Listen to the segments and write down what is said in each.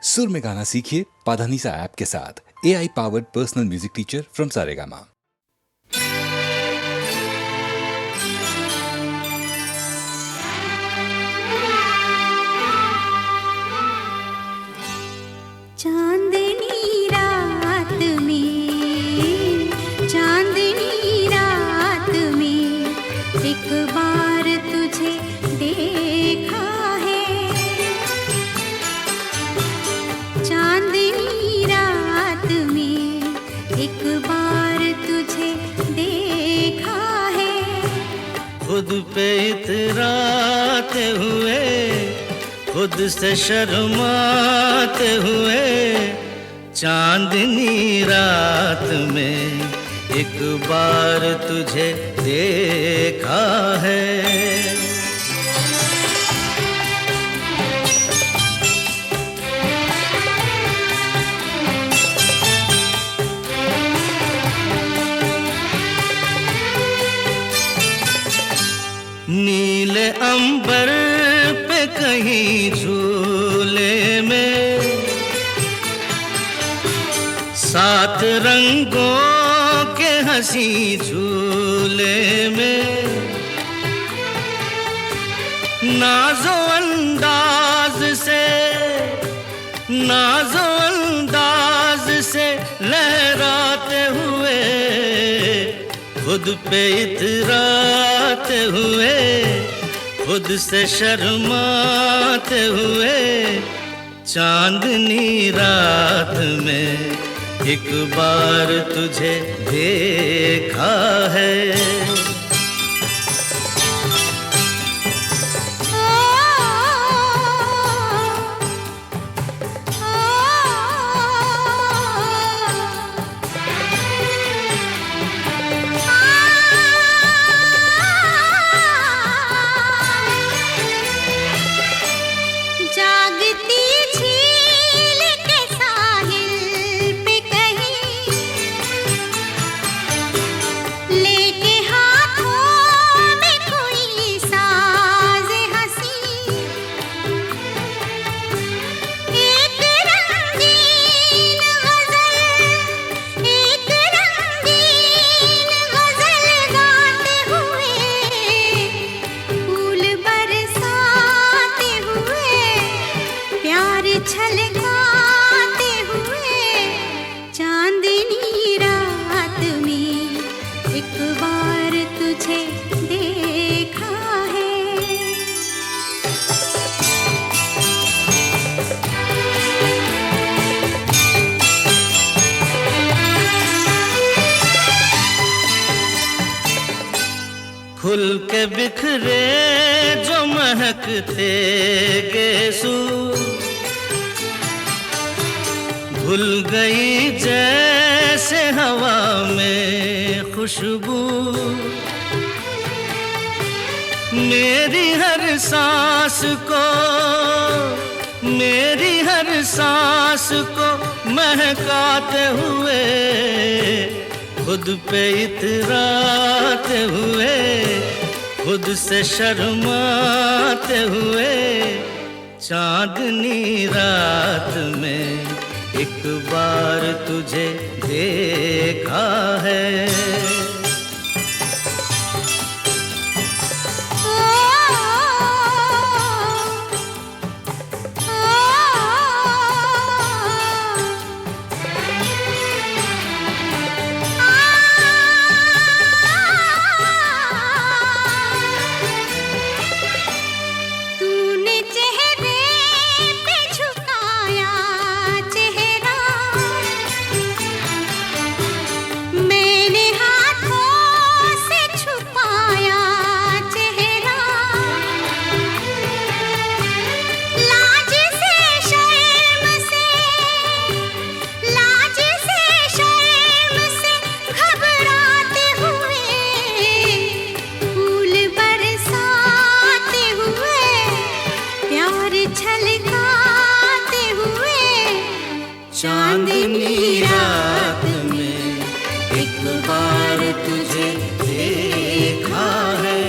सुर में गाना सीखिए पाधानीसा ऐप के साथ। AI powered personal music teacher from Saregama. चांदनी रात में एक बार तुझे देखा है। चांदनी रात में एक बार तुझे देखा है। खुद पे इतराते हुए, खुद से शर्माते हुए, चांदनी रात में एक बार तुझे देखा है। नीले अंबर पे कहीं झूले में सात रंगों के हंसी झूले में नाज़ो अंदाज से लहराते हुए, खुद पे इतराते हुए, खुद से शर्माते हुए, चांदनी रात में एक बार तुझे देखा है। छलकाते हुए, चांदनी रात में एक बार तुझे देखा है। खुल के बिखरे जो महकते गेसू, भूल गई जैसे हवा में खुशबू। मेरी हर सांस को महकाते हुए, खुद पे इतराते हुए, खुद से शर्माते हुए, चांदनी रात में एक बार तुझे देखा है। तूने चेहरे पे झुकाया चेहरा, मैंने हाथों से छुपाया चेहरा। लाज से शर्म से घबराते हुए, फूल बरसाते हुए, प्यार छलकाते हुए, चांदनी रात में एक बार तुझे देखा है।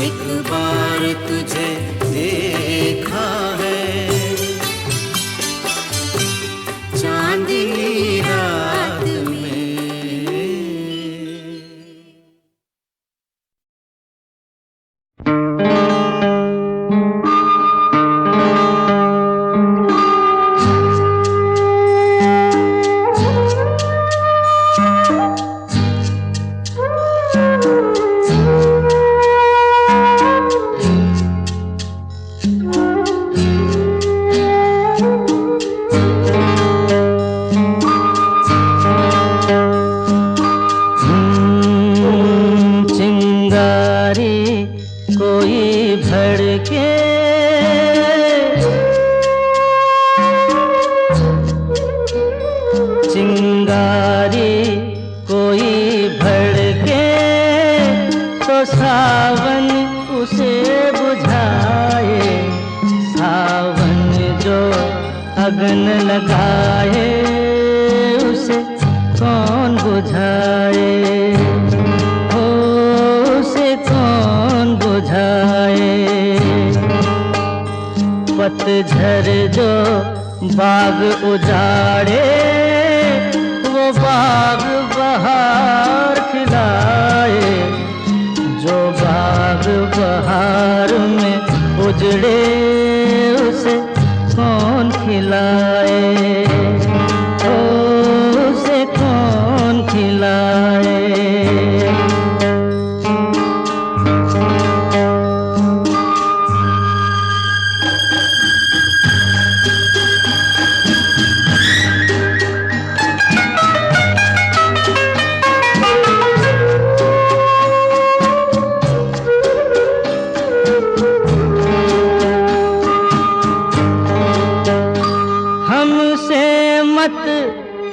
एक बार तुझे देखा है। अगन लगाए उसे कौन बुझाए, हो उसे कौन बुझाए। पतझड़ जो बाग उजाड़े, वो बाग बहार खिलाए, जो बाग बहार में उजड़े उसे कौन खिलाए, ओ उसे कौन खिलाए।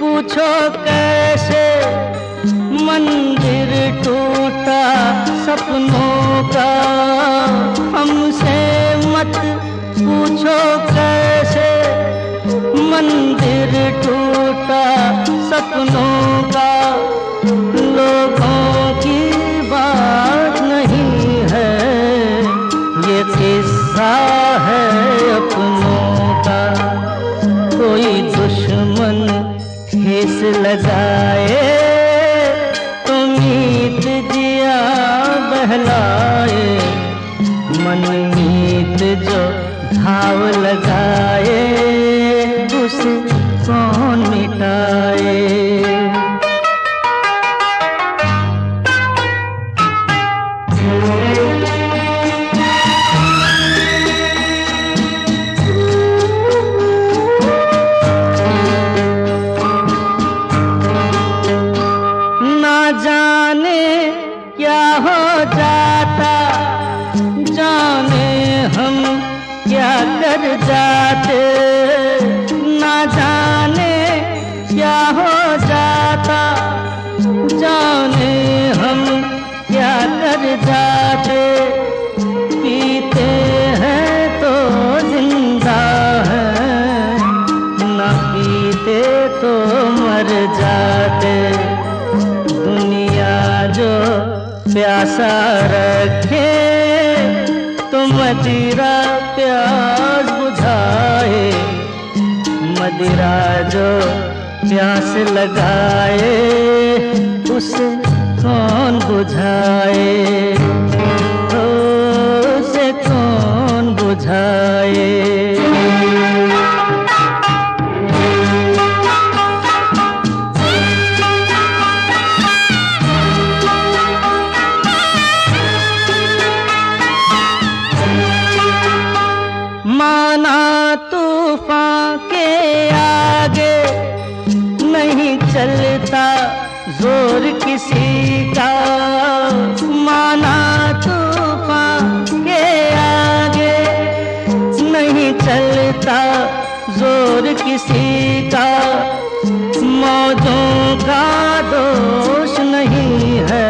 पूछो कैसे मंदिर टूटा सपनों का, हमसे मत पूछो कैसे मंदिर टूटा सपनों का। लोगों की बात नहीं है, ये किस्सा है अपनों का। कोई दुश्मन ठेस लगाए तो मीत जिया बहलाए, मन मीत जो घाव लगाए उसे कौन मिटाए। कर जाते ना जाने क्या हो जाता, जाने हम क्या कर जाते। पीते हैं तो जिंदा हैं, ना पीते तो मर जाते। दुनिया जो प्यासा रखे तो मदिरा प्यास बुझाए, मदिरा जो प्यास लगाए उसे कौन बुझाए, उसे कौन बुझाए। माना तूफान के आगे नहीं चलता जोर किसी का, माना तूफान के आगे नहीं चलता जोर किसी का। मौजों का दोष नहीं है,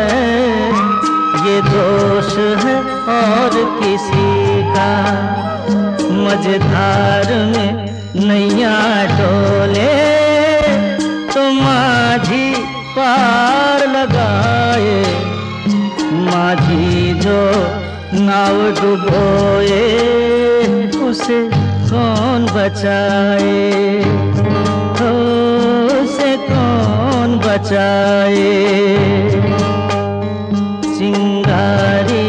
ये दोष है और किसी का। मझधार में नैया डोले तो माझी पार लगाए, माझी जो नाव डुबोए उसे कौन बचाए, उसे कौन बचाए। चिंगारी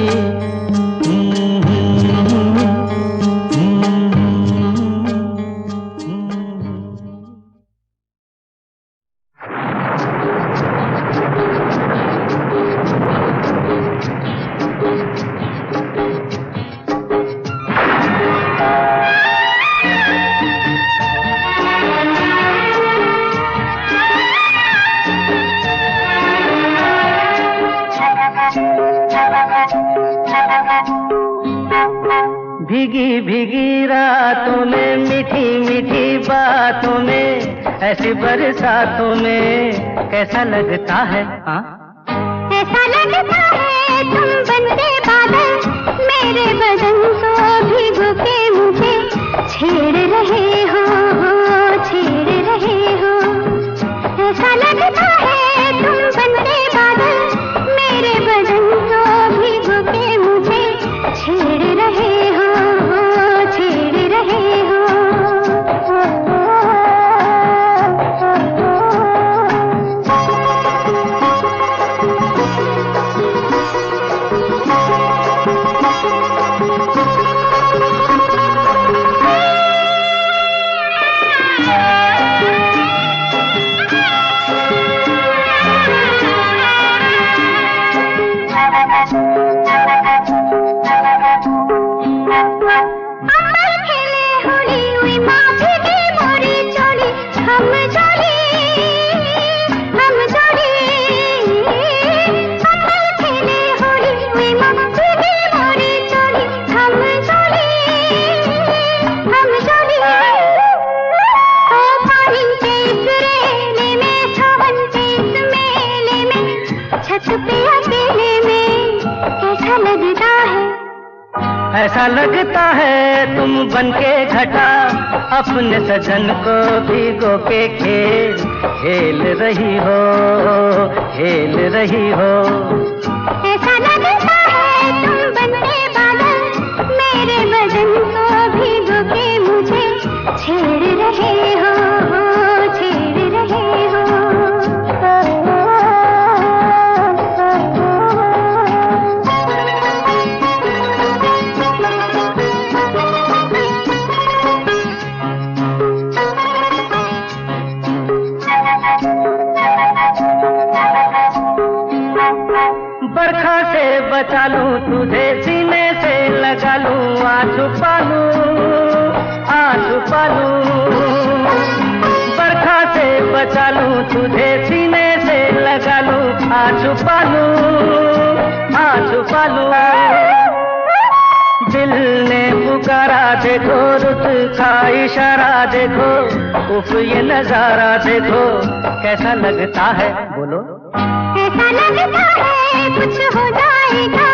भीगी भीगी रातों में मीठी मीठी बातों में, ऐसी बरसातों में कैसा लगता है। हाँ ऐसा लगता है तुम बनके बादल, मेरे बदन को भिगो के मुझे छेड़ रहे हो। ऐसा लगता है तुम बनके घटा अपने सजन को भिगो के खेल रही हो, खेल रही हो। ऐसा लगता है तुम बनके बादल मेरे बदन को भिगो के मुझे छेड़ रहे हो, छेड़ रहे हो। बरखा से बचा लूं तुझे, सीने से लगा लूं, आंसू पालूं, आंसू पालूं। बरखा से बचा लूं तुझे, सीने से लगा लूं, आंसू पालूं, आंसू पालूं। दिल ने पुकारा देखो, रुत का इशारा देखो, उफ ये नजारा देखो, कैसा लगता है बोलो। ऐसा लगता है कुछ हो जाएगा,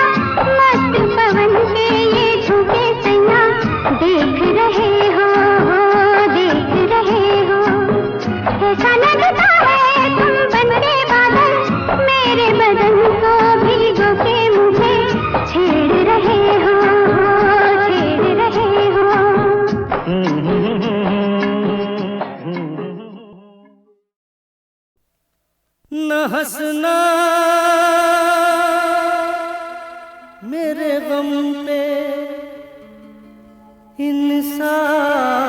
मस्त पवन के ये झूठे सैया देख रहे हो, देख रहे हो। ऐसा लगता है तुम बनके बादल मेरे बदन को भिगो के मुझे छेड़ रहे हो, छेड़ रहे हो। न हंसना मेरे गम पे, इंसाफ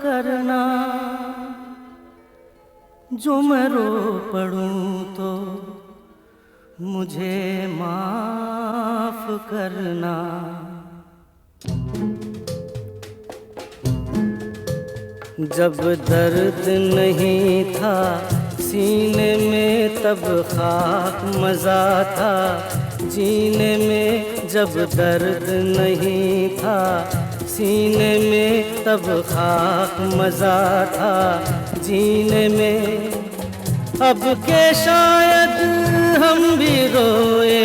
करना। जो मैं रो पड़ूं तो मुझे माफ करना। जब दर्द नहीं था सीने में तब खाक मजा था जीने में। जब दर्द नहीं था सीने में तब खाक मजा था जीने में। अब के शायद हम भी रोए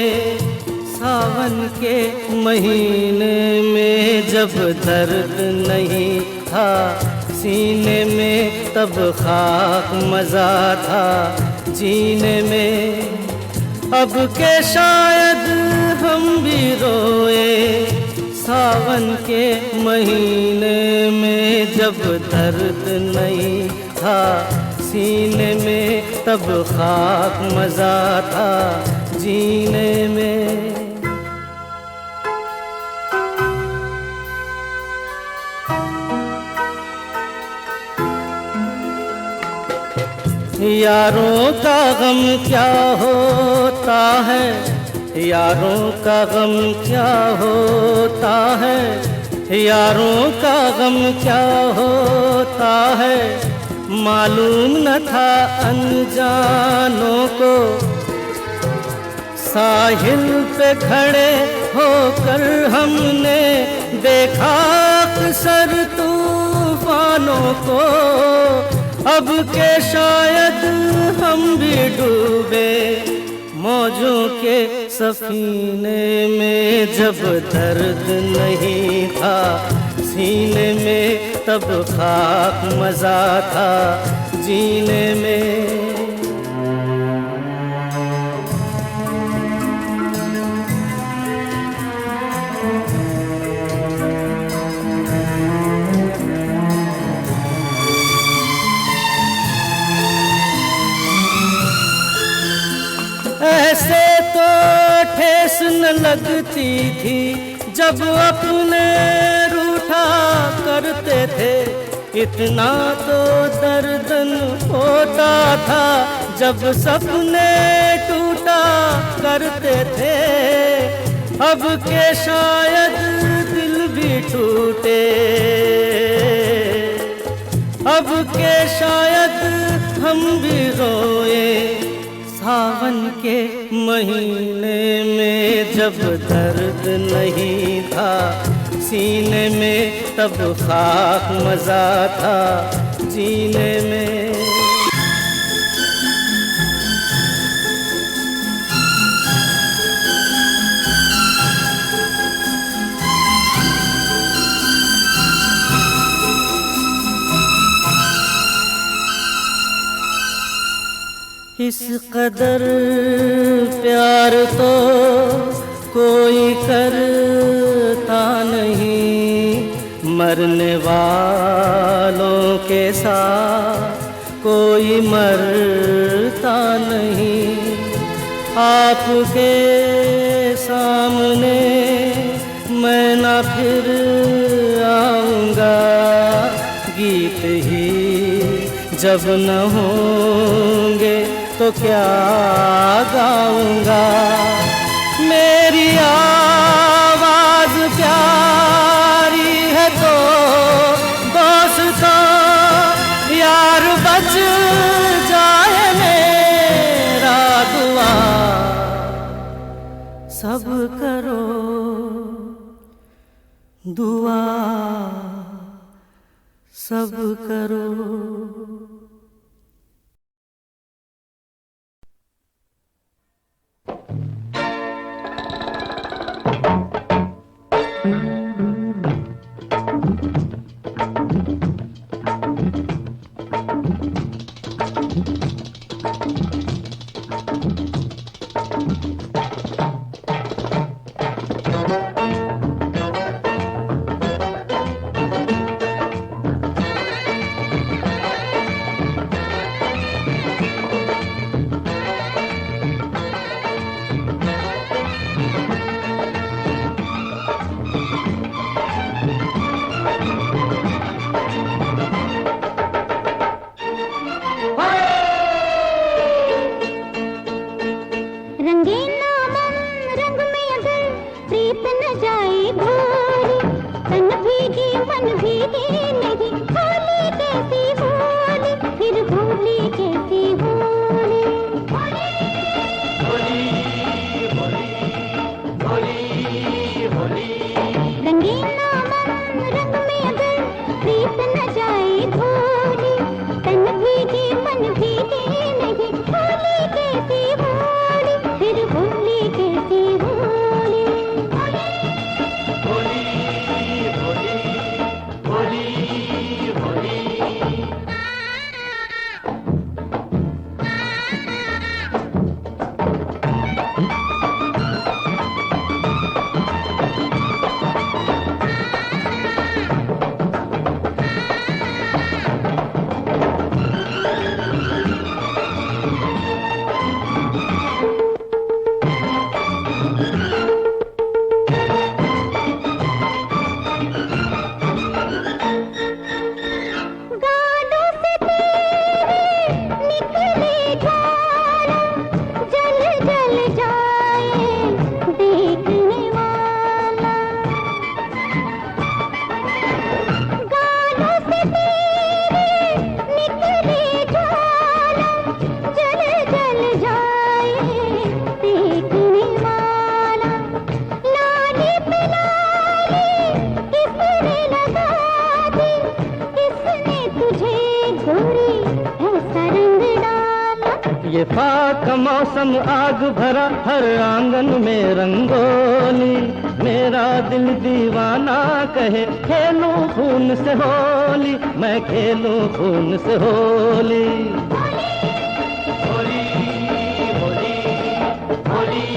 सावन के महीने में। जब दर्द नहीं था सीने में तब खाक मजा था जीने में। अब के शायद हम भी रोए सावन के महीने में। जब दर्द नहीं था सीने में तब खाक मजा था जीने में। यारों का गम क्या होता है, यारों का गम क्या होता है, यारों का गम क्या होता है। मालूम न था अनजानों को साहिल पे खड़े होकर हमने देखा अक्सर तूफानों को। अब के शायद हम भी डूबे मौजों के सफीने में। जब दर्द नहीं था सीने में तब खाक मजा था जीने में। ऐसे तो ठेस न लगती थी जब अपने रूठा करते थे। इतना तो दर्दन होता था जब सपने टूटा करते थे। अब के शायद दिल भी टूटे, अब के शायद हम भी रोए सावन के महीने में। जब दर्द नहीं था सीने में तब खाक मजा था जीने में। इस कदर प्यार तो कोई करता नहीं, मरने वालों के साथ कोई मरता नहीं। आपके सामने मैं ना फिर आऊँगा, गीत ही जब न होंगे तो क्या गाऊँगा। मेरी आवाज़ प्यारी है तो दोस्तों यार बच जाए मेरा दुआ सब करो दुआ सब करो। ये फाक का मौसम आग भरा हर आंगन में रंगोली, मेरा दिल दीवाना कहे खेलूं खून से होली, मैं खेलूं खून से होली। होली होली होली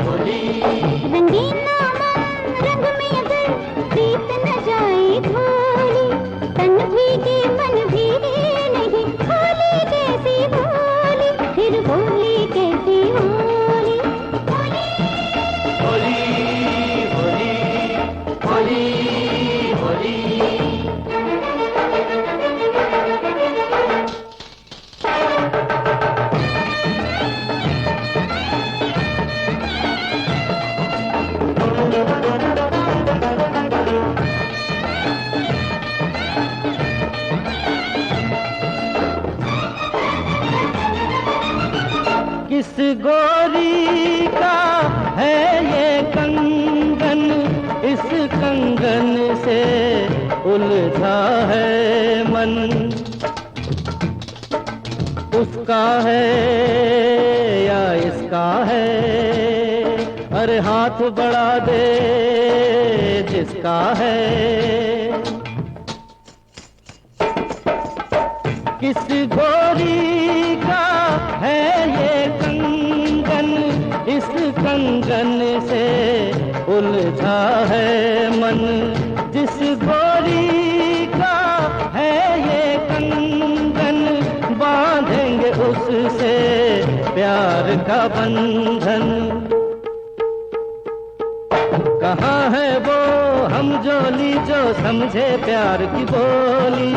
होली रंगीना रंग में अगर प्रीत न जाए धोली, तन भीगे मन भीगे नहीं, होली कैसी होली फिर होली कैसी होली। होली होली होली होली किस गोरी का है ये कंगन, इस कंगन से उलझा है मन, उसका है या इसका है, अरे हाथ बढ़ा दे जिसका है। किस गोरी का है ये कंगन, इस कंगन से उलझा है मन। जिस गोरी का है ये कंगन, बांधेंगे उससे प्यार का बंधन। कहाँ है वो हम जोली जो समझे प्यार की बोली।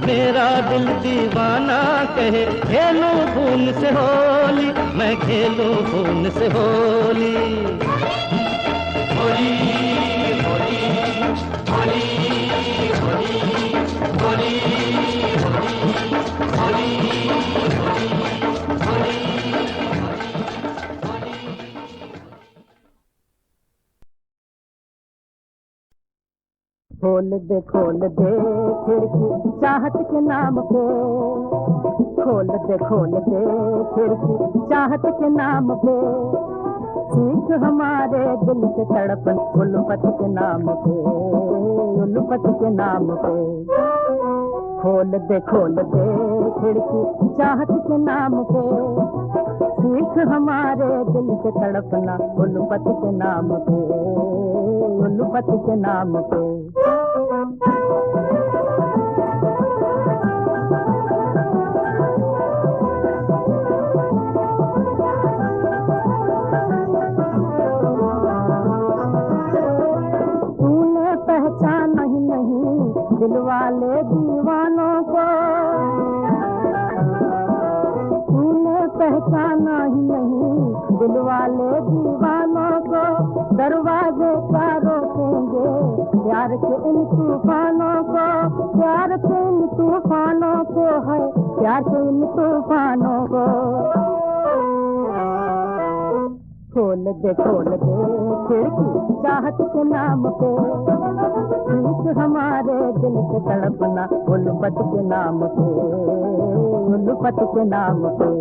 मेरा दिल दीवाना कहे खेलूं खून से होली, मैं खेलूं खून से होली। होली होली होली होली होली होली होली। खोल दे खिड़की चाहत के नाम पे, खोल दे खिड़की चाहत के नाम पे। सीख हमारे दिल से तड़पन उल्फत के नाम पे, उल्फत के नाम पे। खोल दे खिड़की चाहत के नाम पे। सीख हमारे दिल से तड़पना उल्फत के नाम पे, उल्फत के नाम पे। तूने पहचाना ही नहीं दिल वाले दीवानों को, तूने पहचाना ही नहीं दिल वाले दीवानों को। दरवाजे का रोकेंगे प्यार के इन तूफानों को, प्यार के इन तूफानों को है, प्यार के इन तूफानों को। खोल दे खिड़की चाहत के नाम पे। सीख हमारे दिल से तड़पना उल्फत के नाम पे, उल्फत के नाम पे।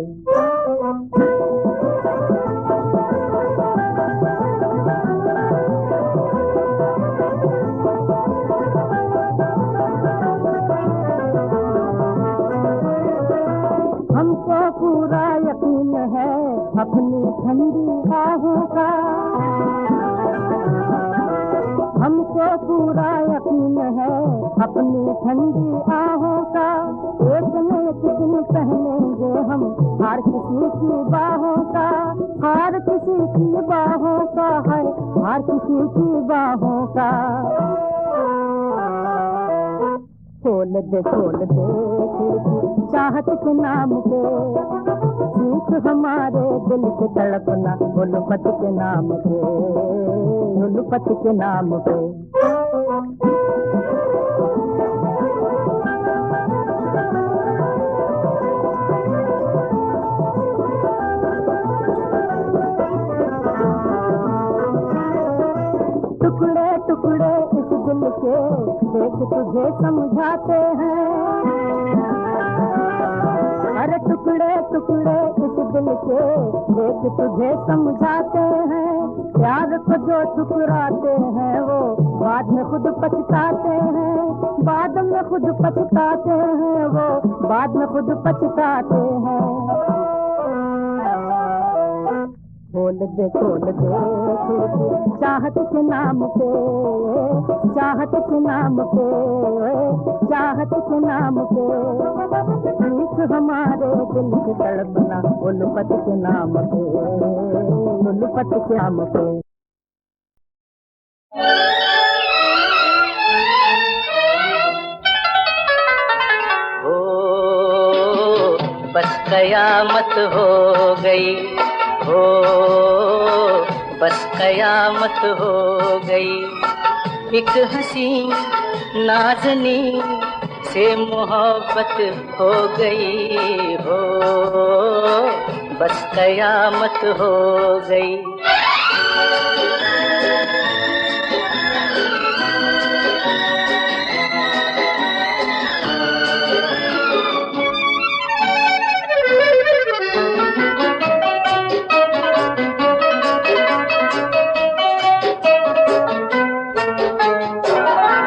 हमको पूरा यकीन है अपनी ठंडी बाहों का, हमको पूरा यकीन है अपनी ठंडी आहों का। एक न एक दिन पहनेंगे हम हार किसी की बाहों का, हार किसी की बाहों का है, हार किसी की बाहों का। खोल दे खिड़की चाहत के नाम पे। सीख हमारे दिल से तड़पना उल्फत के नाम पे, उल्फत के नाम पे। टुकड़े टुकड़े इस दिल के देख तुझे समझाते हैं, अरे टुकड़े टुकड़े इस दिल के देख तुझे समझाते हैं। प्यार को जो ठुकराते हैं वो बाद में खुद पछताते हैं, बाद में खुद पछताते हैं वो, बाद में खुद पछताते हैं। खोल दे खिड़की चाहत के नाम पे, चाहत के नाम पे, चाहत के नाम पे। सीख हमारे दिल से तड़पना उल्फत के नाम पे, उल्फत के नाम पे। बस कयामत हो गई, हो बस कयामत हो गई। एक हंसी नाज़नी से मोहब्बत हो गई, हो बस कयामत हो गई।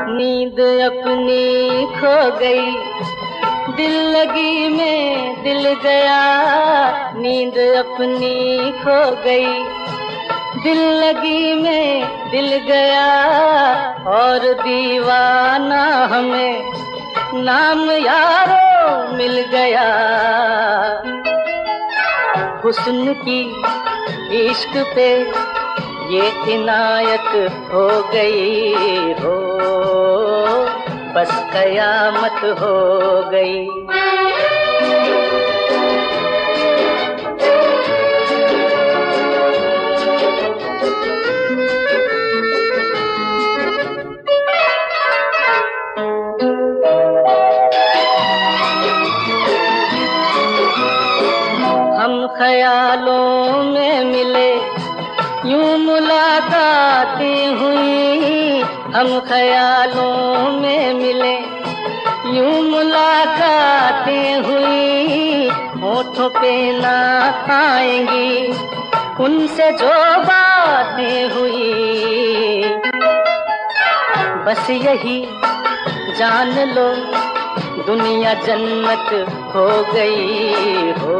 नींद अपनी खो गई, दिल लगी में दिल गया, नींद अपनी खो गई। दिल लगी में दिल गया और दीवाना हमें नाम यारो मिल गया। हुस्न की इश्क पे ये इनायत हो गई हो, बस कयामत हो गई। हम ख्यालों में मिले, यूं मुलाकातें हुई। हम ख्यालों में मिले, यूं मुलाकातें हुई। होठों पे ना आएंगी उनसे जो बातें हुई। बस यही जान लो दुनिया जन्नत हो गई हो,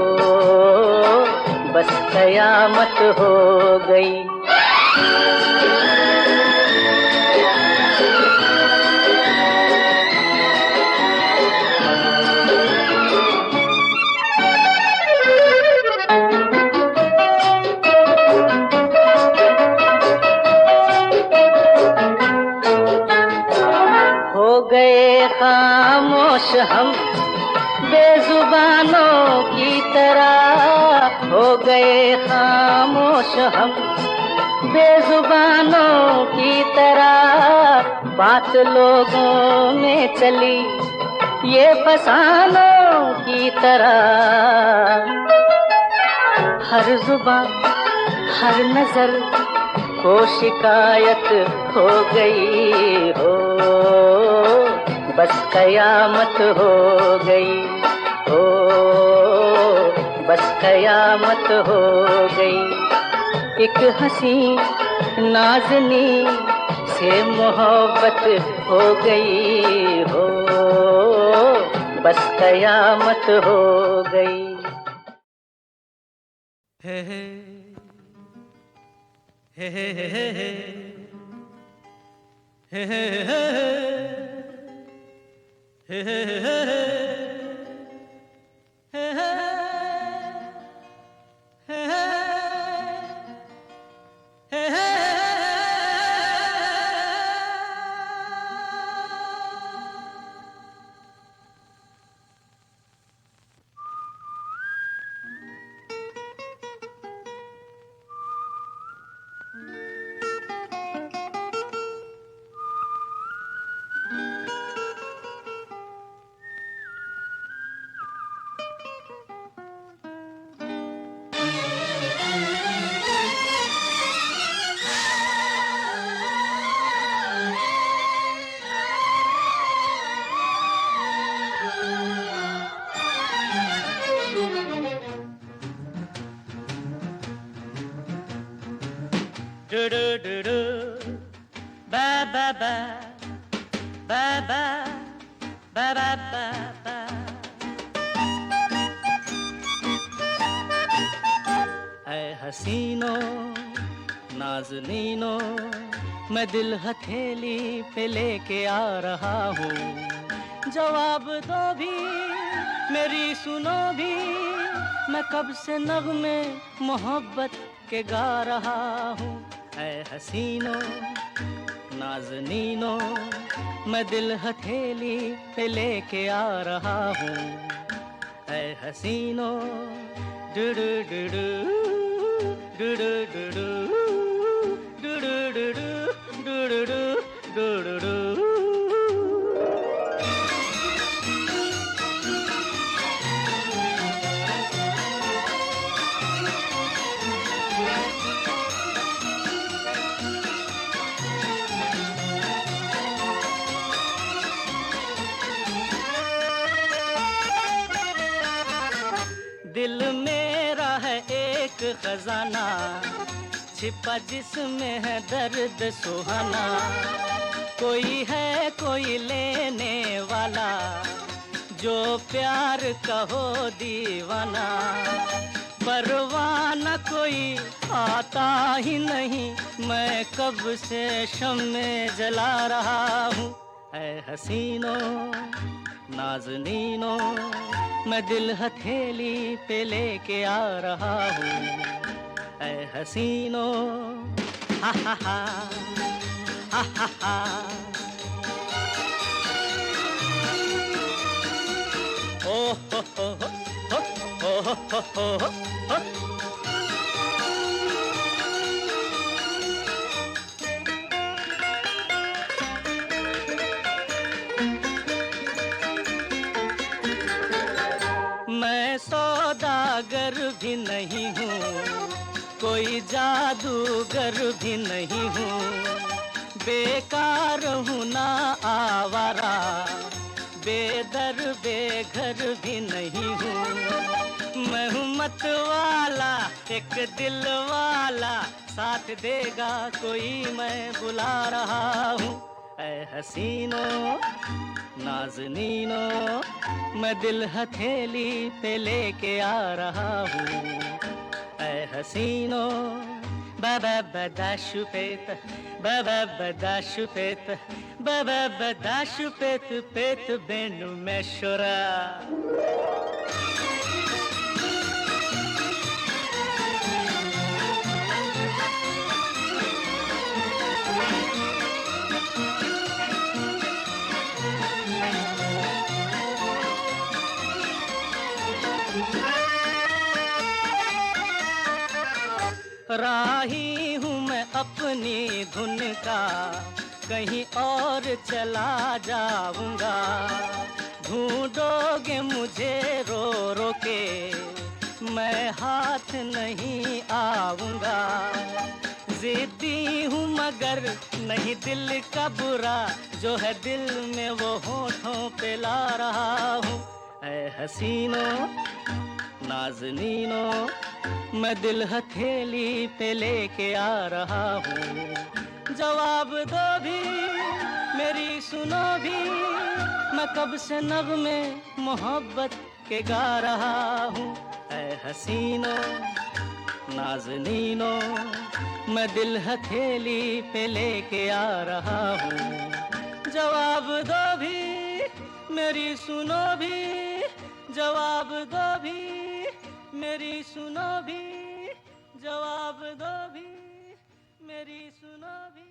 बस कयामत हो गई। हो गए खामोश हम बेजुबानों की तरह। हो गए खामोश हम बेजुबानों की तरह। बात लोगों में चली ये फसानों की तरह। हर जुबान हर नजर को शिकायत हो गई हो, बस कयामत हो गई हो, बस कयामत हो गई। एक हंसी नाज़नी से मोहब्बत हो गई हो, बस कयामत हो गई। हे हे हे हे हे हे हे हे हे हे नाज़नीनो मैं दिल हथेली पे लेके आ रहा हूँ। जवाब दो भी मेरी सुनो भी, मैं कब से नग़्मे मोहब्बत के गा रहा हूँ। ऐ हसीनो नाज़नीनो मैं दिल हथेली पे लेके आ रहा हूँ। ऐ हसीनो डू डू डू डू डू डू डू दिल मेरा है एक खजाना, छिपा जिसमें है दर्द सुहाना। कोई है कोई लेने वाला, जो प्यार कहो दीवाना, परवाह न कोई आता ही नहीं, मैं कब से शम्मे जला रहा हूँ। ऐ हसीनो नाज़नीनो, मैं दिल हथेली पे लेके आ रहा हूँ। ऐ हसीनो हा हा हा हा हा हा। ओ हो हो हो हो हो हो हो हो। मैं सौदागर भी नहीं हूँ, कोई जादूगर भी नहीं हूँ, बेकार हूँ ना आवारा, बेदर बेघर भी नहीं हूँ। मैं हूँ मत वाला एक दिल वाला, साथ देगा कोई मैं बुला रहा हूँ। ऐ हसीनो नाज़नीनो, मैं दिल हथेली पे लेके आ रहा हूँ। ऐ हसीनो बाबा बदाशुपेत, बाबा बदाशुपेत, बाबा बदाशुपेत, पेत बेनु मेशोरा। राही हूँ मैं अपनी धुन का, कहीं और चला जाऊंगा। ढूंढोगे मुझे रो रो के, मैं हाथ नहीं आऊंगा। जिद्दी हूँ मगर नहीं दिल का बुरा, जो है दिल में वो होठों पे ला रहा हूँ। ऐ हसीनो नाज़नीनो, मैं दिल हथेली पे लेके आ रहा हूँ। जवाब दो भी मेरी सुनो भी, मैं कब से नग़्मे मोहब्बत के गा रहा हूँ। ऐ हसीनो नाज़नीनो, मैं दिल हथेली पे लेके आ रहा हूँ। जवाब दो भी मेरी सुनो भी, जवाब दो भी मेरी सुनो भी, जवाब दो भी मेरी सुनो भी।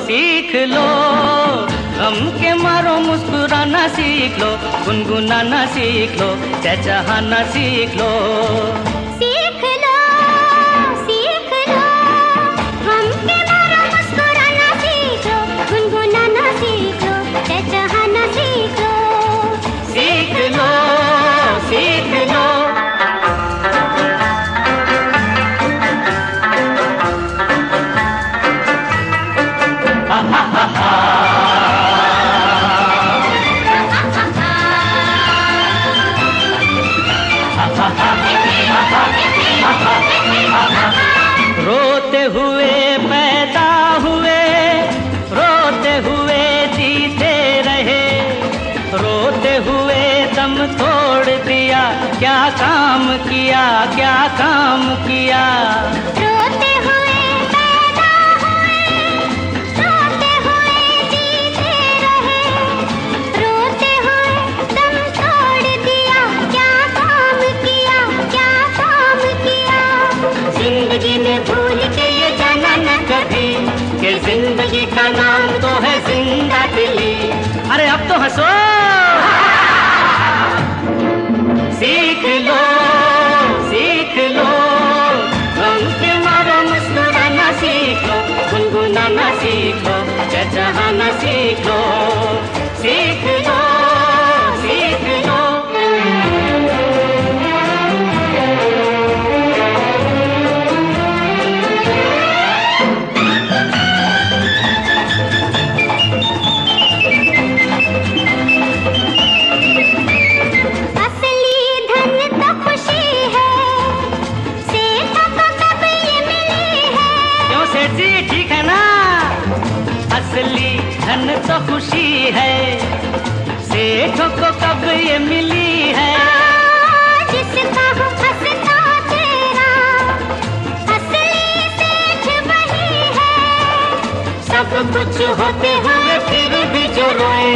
सीख लो, गम के मारो मुस्कुराना सीख लो, गुनगुनाना सीख लो, चहचहाना सीख लो। सीख लो, सीख लो, गम के मारो मुस्कुराना सीख लो, गुनगुनाना सीख लो, चहचहाना सीख लो। सीख लो, सीख लो। Ha ha ha रोते हुए पैदा हुए, रोते हुए जीते रहे, रोते हुए दम तोड़ दिया, क्या काम किया, क्या काम किया। रोते हुए पैदा हुए, रोते हुए जीते रहे, रोते हुए दम तोड़ दिया, क्या काम किया, क्या काम किया। जिंदगी में भूल के ये जाना न कभी कि जिंदगी का नाम तो है जिंदा दिली। अरे अब तो हंसो, सीख लो, सीख लो, गम के मारो मुस्कुराना सीखो, गुनगुनाना सीखो, चहचहाना सीखो, सीख लो, सीख लो। असली धन तो खुशी है, सेठ को कब ये मिली है। क्यों सेठ जी, ठीक है ना? असली धन तो खुशी है, सेठों को कब ये मिली है। जिसका हो हंसता चेहरा, असली सेठ वही है। सब कुछ होते हुए फिर भी जो रोए,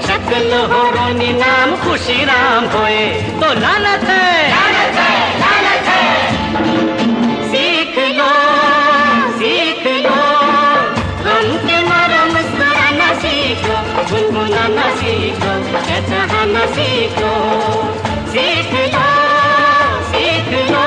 शक्ल हो रोनी नाम खुशी राम होए, तो लानत है, लानत है, लानत है। सीख लो, सीख लो, गम के मारो मुस्कुराना सीखो, गुनगुनाना सीखो, चहचहाना सीखो, सीख लो, सीख लो।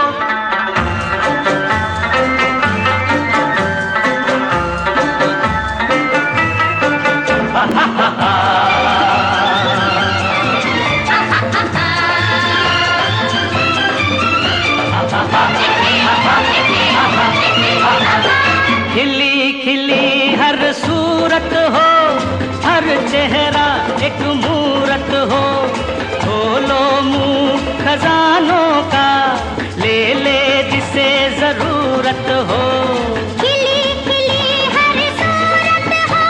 खिली खिली हर सूरत हो, हर चेहरा एक मूरत हो, खोलो मुंह खजानों का, ले ले जिसे जरूरत हो। खिली खिली हर सूरत हो,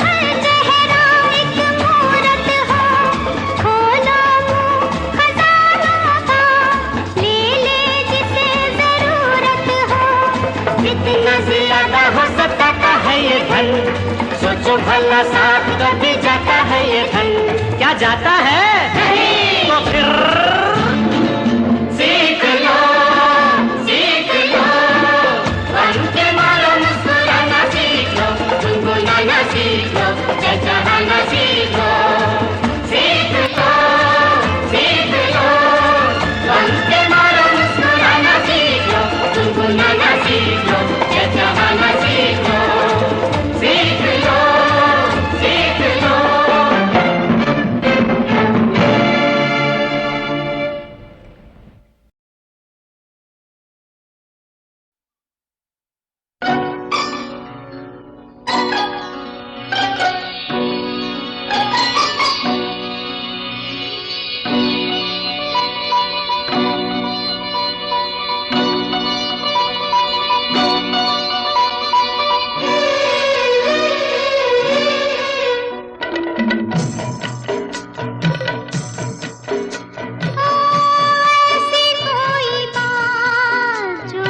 हर चेहरा एक मूरत हो, खोलो मुंह खजानों का, ले ले जिसे जरूरत हो। जितना ज्यादा हो सकता है ये धन, सोचो भला साथ कभी जाता है ये धन, क्या जाता है? नहीं। तो फिर सीख लो, सीख लो, गम के मारो मुस्कुराना सीखो, गुनगुनाना सीखो, चहचहाना सीखो, सीख लो, सीख लो, गम के मारो मुस्कुराना सीखो, गुनगुनाना सीखो, चहचहाना सीखो, सीख लो, सीख लो। ऐसी कोई बात जो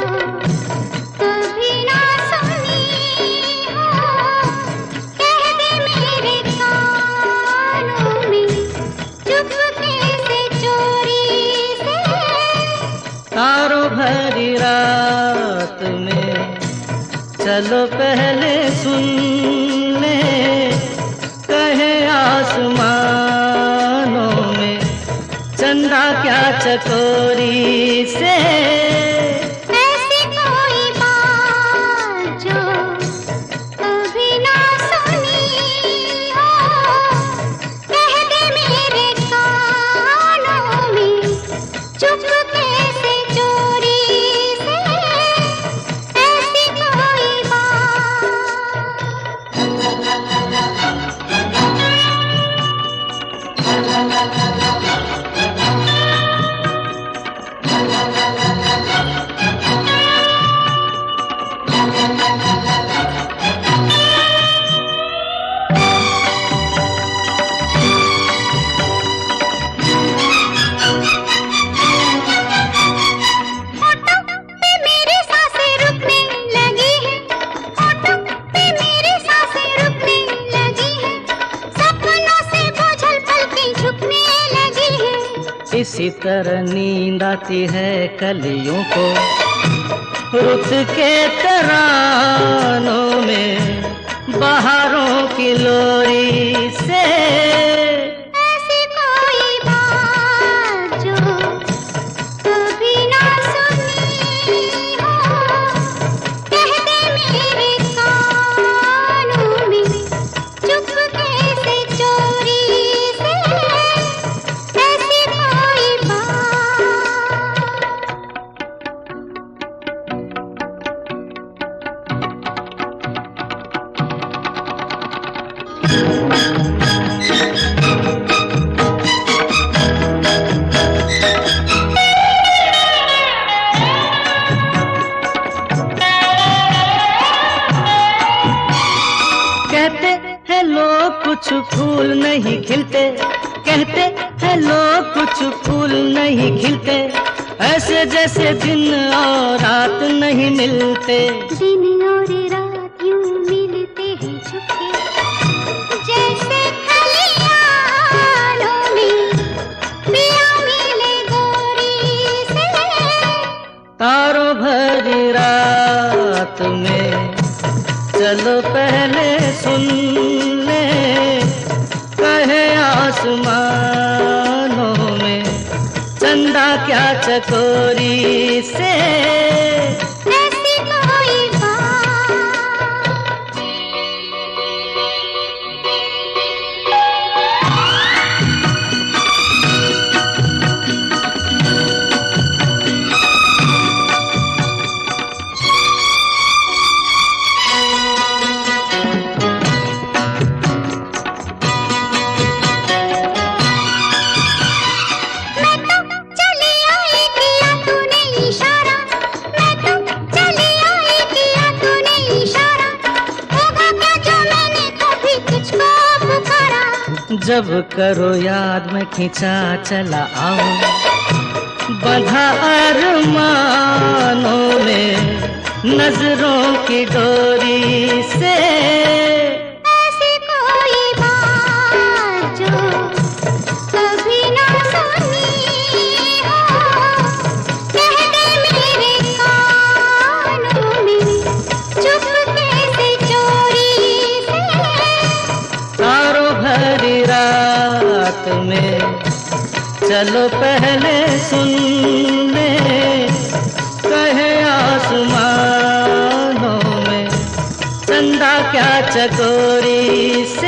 कभी ना सुनी हो, कह दे मेरे कानों में चुपके से चोरी से। तारों भरी रात में चलो पहले सुन ले, कहे आसमानों में चंदा क्या चकोरी से। ऐसी कोई बात जो कभी ना सुनी हो, कह दे मेरे कानों में चुपके से चोरी से। ऐसी कोई बात तरह नींद आती है कलियों को, रुत के तरानों में बहारों की लोरी से। ऐसी कोई बात जो कभी ना सुनी हो, कह दे मेरे कानों में चुपके से चोरी से। ऐसी कोई बात। कहते हैं लोग कुछ फूल नहीं खिलते, कहते हैं लोग कुछ फूल नहीं खिलते, ऐसे जैसे दिन और रात नहीं मिलते। दिन और रात यूं मिलते हैं छुपके, जैसे खलियानों में पिया मिले गोरी से। तारों भरी रात में चलो पहले सुन ले, कहे आसमानों में चंदा क्या चकोरी से। ऐसी कोई बात। मैं तो चली आई किया तूने इशारा, मैं तो चली आई किया तूने इशारा, होगा क्या जो मैंने कभी तुझको पुकारा। जब करो याद में खींचा चला आऊं, बंधा अरमानों में नजरों की डोरी से। ऐसी कोई बात जो कभी ना सुनी हो, कह दे मेरे कानों में चुपके से चोरी से। तारों भरी रात में चलो पहले सुन ले, कहे आसमानों में चंदा क्या चकोरी से।